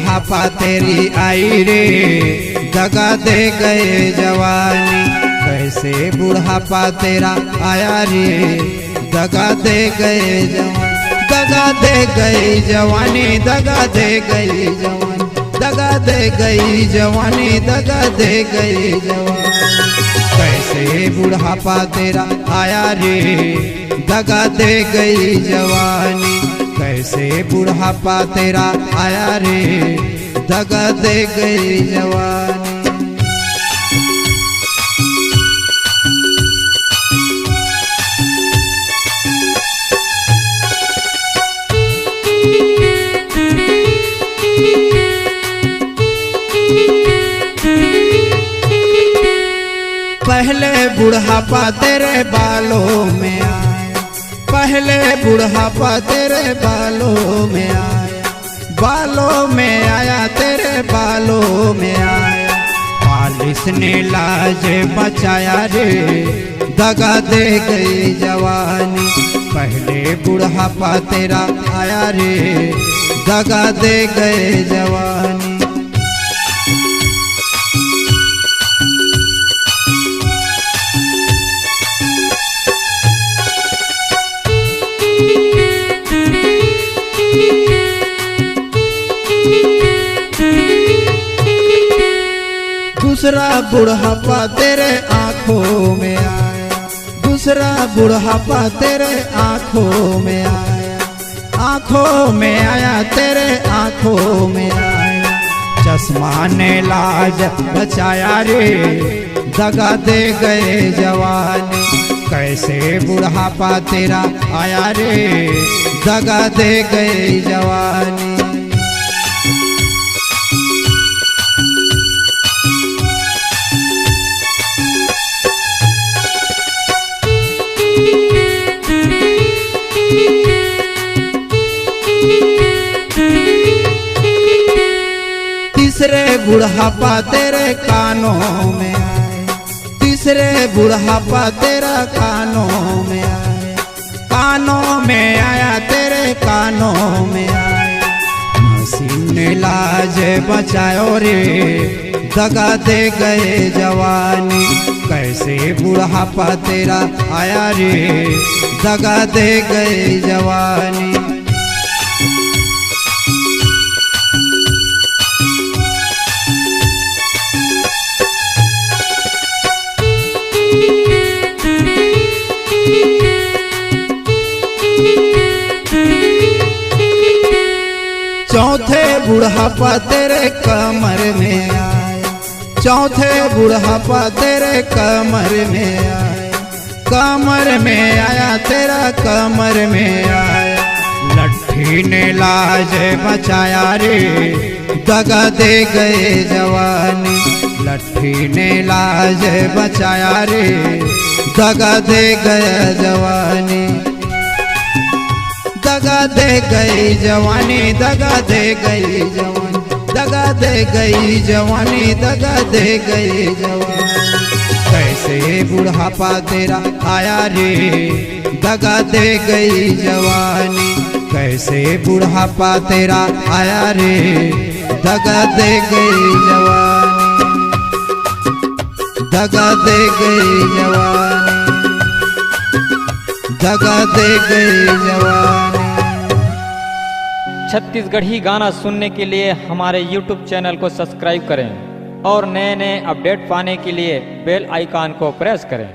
बुढ़ापा तेरी आई रे, दगा दे गए जवानी। कैसे बुढ़ापा तेरा आया रे, दगा दे गए जवानी। दगा दे गई जवानी, दगा दे गई जवानी, दगा दे गई जवानी, दगा दे गई जवानी। कैसे बुढ़ापा तेरा आया रे, दगा दे गई जवानी। कैसे बुढ़ापा तेरा आया रे, दगा दे गई जवानी। पहले बुढ़ापा तेरे बालों में आया, पहले बुढ़ापा तेरे बालों में आया, बालों में आया तेरे बालों में आया। पालिस ने लाज बचाया रे, दगा दे गई जवानी। पहले बुढ़ापा तेरा आया रे, दगा दे गए जवानी। दूसरा बुढ़ापा तेरे आँखों में आया, दूसरा बुढ़ापा तेरे आँखों में आया, आँखों में आया तेरे आँखों में आया। चश्मा ने लाज बचाया रे, दगा दे गए जवानी। कैसे बुढ़ापा तेरा आया रे, दगा दे गए जवानी। तीसरे बुढ़ापा तेरे कानों में आए, तीसरे बुढ़ापा तेरा कानों में आया, कानों में आया तेरे कानों में आया। मशीन ने लाज बचायो रे, दगा दे गए जवानी। कैसे बुढ़ापा तेरा आया रे, दगा दे गए जवानी। चौथे बुढ़ापा तेरे कमर में आया, चौथे बुढ़ापा तेरे कमर में आया, कमर में आया तेरा कमर में आया। लट्ठी ने लाज बचाया रे, दगा दे गए जवानी। लट्ठी ने लाज बचाया रे, दगा दे गए जवानी। दगा दे गई जवानी, दगा दे गई जवानी, दगा दे गई जवानी, दगा दे गई जवानी। कैसे बुढ़ापा तेरा आया रे, दगा दे गई जवानी। कैसे बुढ़ापा तेरा आया रे, दगा दे गई जवानी, दगा दे गई जवानी, दगा दे गई जवानी। छत्तीसगढ़ी गाना सुनने के लिए हमारे YouTube चैनल को सब्सक्राइब करें और नए नए अपडेट पाने के लिए बेल आइकॉन को प्रेस करें।